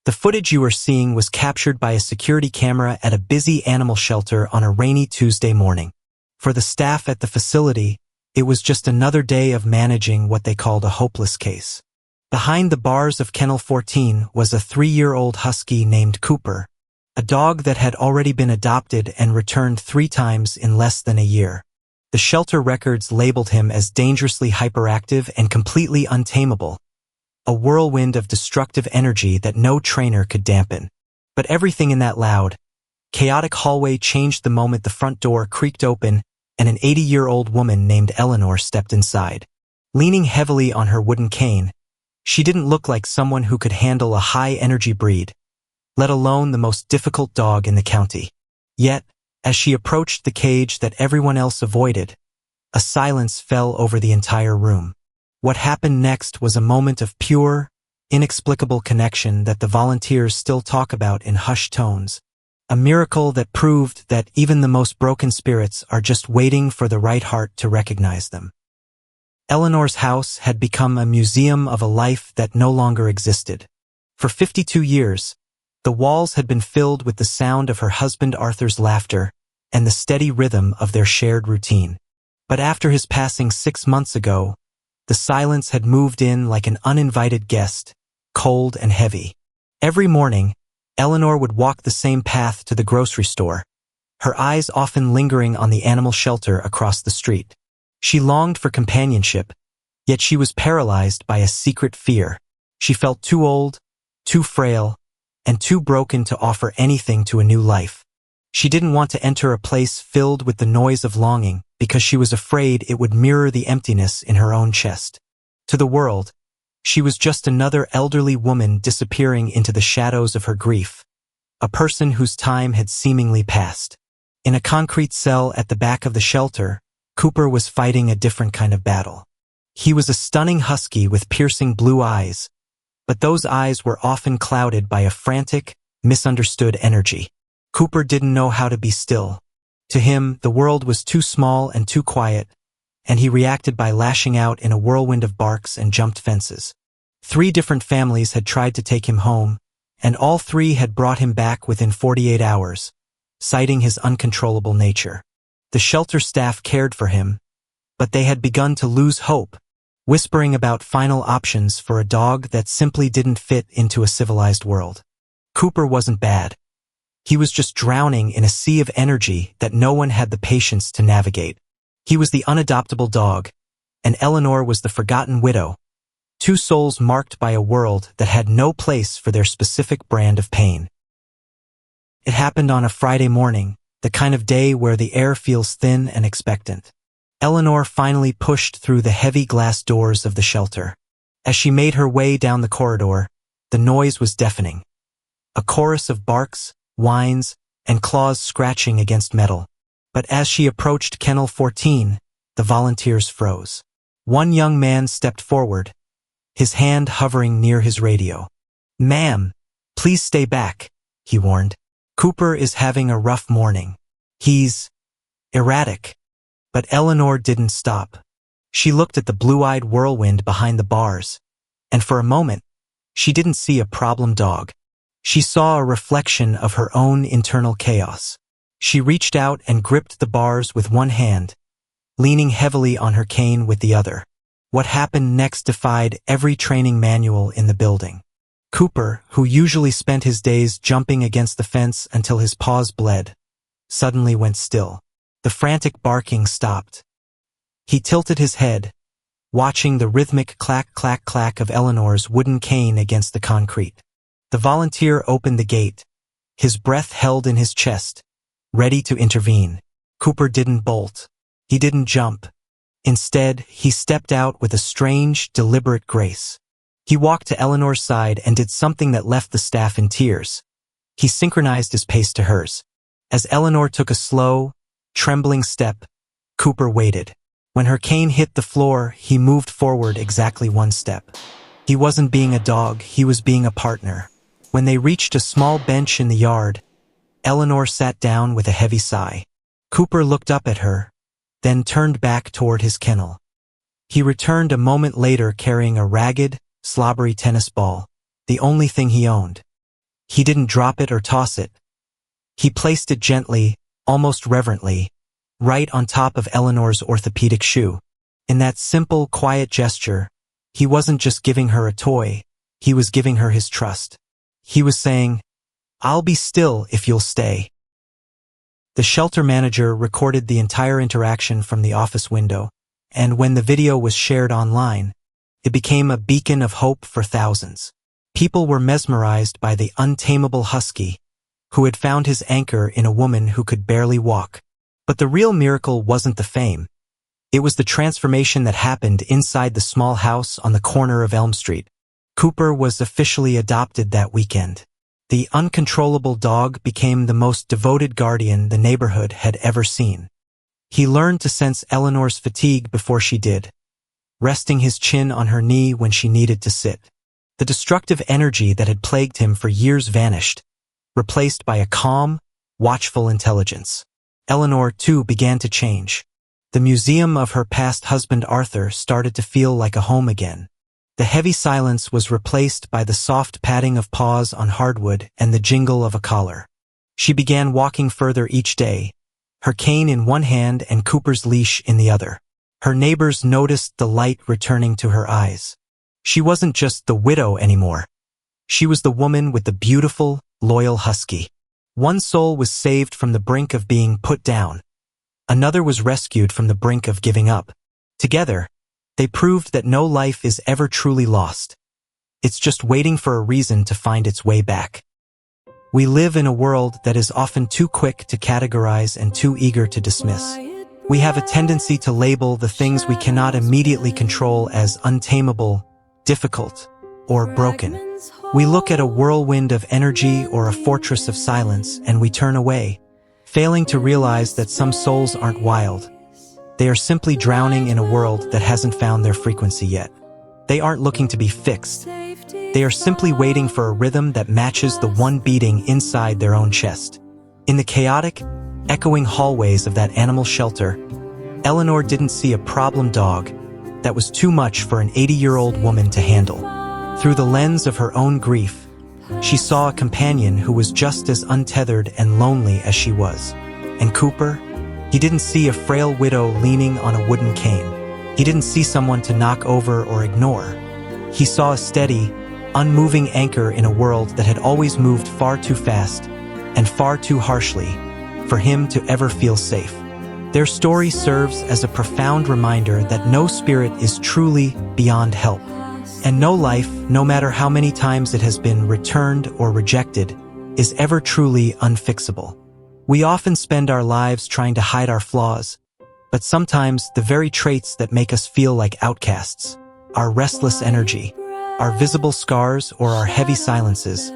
The footage you are seeing was captured by a security camera at a busy animal shelter on a rainy Tuesday morning. For the staff at the facility, it was just another day of managing what they called a hopeless case. Behind the bars of Kennel 14 was a 3-year-old Husky named Cooper, a dog that had already been adopted and returned 3 times in less than a year. The shelter records labeled him as dangerously hyperactive and completely untamable, a whirlwind of destructive energy that no trainer could dampen. But everything in that loud, chaotic hallway changed the moment the front door creaked open and an 80-year-old woman named Eleanor stepped inside. Leaning heavily on her wooden cane, she didn't look like someone who could handle a high-energy breed, let alone the most difficult dog in the county. Yet, as she approached the cage that everyone else avoided, a silence fell over the entire room. What happened next was a moment of pure, inexplicable connection that the volunteers still talk about in hushed tones. A miracle that proved that even the most broken spirits are just waiting for the right heart to recognize them. Eleanor's house had become a museum of a life that no longer existed. For 52 years, the walls had been filled with the sound of her husband Arthur's laughter and the steady rhythm of their shared routine. But after his passing 6 months ago, the silence had moved in like an uninvited guest, cold and heavy. Every morning, Eleanor would walk the same path to the grocery store, her eyes often lingering on the animal shelter across the street. She longed for companionship, yet she was paralyzed by a secret fear. She felt too old, too frail, and too broken to offer anything to a new life. She didn't want to enter a place filled with the noise of longing because she was afraid it would mirror the emptiness in her own chest. To the world, she was just another elderly woman disappearing into the shadows of her grief, a person whose time had seemingly passed. In a concrete cell at the back of the shelter, Cooper was fighting a different kind of battle. He was a stunning husky with piercing blue eyes, but those eyes were often clouded by a frantic, misunderstood energy. Cooper didn't know how to be still. To him, the world was too small and too quiet, and he reacted by lashing out in a whirlwind of barks and jumped fences. 3 different families had tried to take him home, and all 3 had brought him back within 48 hours, citing his uncontrollable nature. The shelter staff cared for him, but they had begun to lose hope, whispering about final options for a dog that simply didn't fit into a civilized world. Cooper wasn't bad. He was just drowning in a sea of energy that no one had the patience to navigate. He was the unadoptable dog, and Eleanor was the forgotten widow, 2 souls marked by a world that had no place for their specific brand of pain. It happened on a Friday morning, the kind of day where the air feels thin and expectant. Eleanor finally pushed through the heavy glass doors of the shelter. As she made her way down the corridor, the noise was deafening. A chorus of barks, whines, and claws scratching against metal. But as she approached Kennel 14, the volunteers froze. One young man stepped forward, his hand hovering near his radio. "Ma'am, please stay back," he warned. "Cooper is having a rough morning. He's erratic." But Eleanor didn't stop. She looked at the blue-eyed whirlwind behind the bars, and for a moment, she didn't see a problem dog. She saw a reflection of her own internal chaos. She reached out and gripped the bars with one hand, leaning heavily on her cane with the other. What happened next defied every training manual in the building. Cooper, who usually spent his days jumping against the fence until his paws bled, suddenly went still. The frantic barking stopped. He tilted his head, watching the rhythmic clack-clack-clack of Eleanor's wooden cane against the concrete. The volunteer opened the gate, his breath held in his chest, ready to intervene. Cooper didn't bolt. He didn't jump. Instead, he stepped out with a strange, deliberate grace. He walked to Eleanor's side and did something that left the staff in tears. He synchronized his pace to hers. As Eleanor took a slow, trembling step, Cooper waited. When her cane hit the floor, he moved forward exactly 1 step. He wasn't being a dog, he was being a partner. When they reached a small bench in the yard, Eleanor sat down with a heavy sigh. Cooper looked up at her, then turned back toward his kennel. He returned a moment later carrying a ragged, slobbery tennis ball, the only thing he owned. He didn't drop it or toss it. He placed it gently, almost reverently, right on top of Eleanor's orthopedic shoe. In that simple, quiet gesture, he wasn't just giving her a toy, he was giving her his trust. He was saying, "I'll be still if you'll stay." The shelter manager recorded the entire interaction from the office window, and when the video was shared online, it became a beacon of hope for thousands. People were mesmerized by the untamable Husky, who had found his anchor in a woman who could barely walk. But the real miracle wasn't the fame. It was the transformation that happened inside the small house on the corner of Elm Street. Cooper was officially adopted that weekend. The uncontrollable dog became the most devoted guardian the neighborhood had ever seen. He learned to sense Eleanor's fatigue before she did, resting his chin on her knee when she needed to sit. The destructive energy that had plagued him for years vanished, replaced by a calm, watchful intelligence. Eleanor, too, began to change. The museum of her past husband Arthur started to feel like a home again. The heavy silence was replaced by the soft patting of paws on hardwood and the jingle of a collar. She began walking further each day, her cane in one hand and Cooper's leash in the other. Her neighbors noticed the light returning to her eyes. She wasn't just the widow anymore. She was the woman with the beautiful, loyal Husky. One soul was saved from the brink of being put down. Another was rescued from the brink of giving up. Together, they proved that no life is ever truly lost. It's just waiting for a reason to find its way back. We live in a world that is often too quick to categorize and too eager to dismiss. We have a tendency to label the things we cannot immediately control as untamable, difficult, or broken. We look at a whirlwind of energy or a fortress of silence and we turn away, failing to realize that some souls aren't wild. They are simply drowning in a world that hasn't found their frequency yet. They aren't looking to be fixed. They are simply waiting for a rhythm that matches the one beating inside their own chest. In the chaotic, echoing hallways of that animal shelter, Eleanor didn't see a problem dog that was too much for an 80-year-old woman to handle. Through the lens of her own grief, she saw a companion who was just as untethered and lonely as she was. And Cooper? He didn't see a frail widow leaning on a wooden cane. He didn't see someone to knock over or ignore. He saw a steady, unmoving anchor in a world that had always moved far too fast and far too harshly for him to ever feel safe. Their story serves as a profound reminder that no spirit is truly beyond help. And no life, no matter how many times it has been returned or rejected, is ever truly unfixable. We often spend our lives trying to hide our flaws, but sometimes the very traits that make us feel like outcasts, our restless energy, our visible scars or our heavy silences,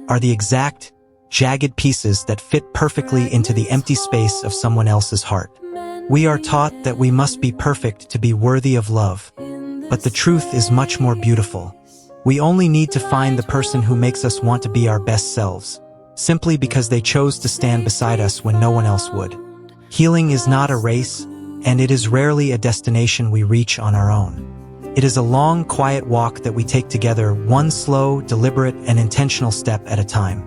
are the exact, jagged pieces that fit perfectly into the empty space of someone else's heart. We are taught that we must be perfect to be worthy of love, but the truth is much more beautiful. We only need to find the person who makes us want to be our best selves, simply because they chose to stand beside us when no one else would. Healing is not a race, and it is rarely a destination we reach on our own. It is a long, quiet walk that we take together, one slow, deliberate, and intentional step at a time.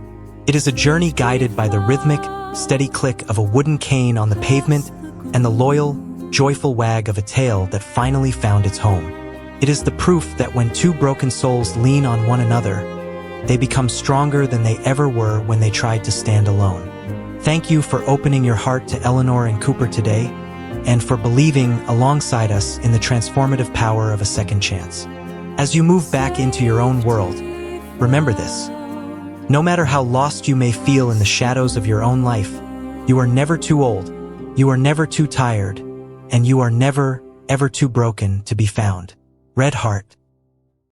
It is a journey guided by the rhythmic, steady click of a wooden cane on the pavement and the loyal, joyful wag of a tail that finally found its home. It is the proof that when two broken souls lean on one another, they become stronger than they ever were when they tried to stand alone. Thank you for opening your heart to Eleanor and Cooper today, and for believing alongside us in the transformative power of a second chance. As you move back into your own world, remember this. No matter how lost you may feel in the shadows of your own life, you are never too old, you are never too tired, and you are never, ever too broken to be found. Red Heart.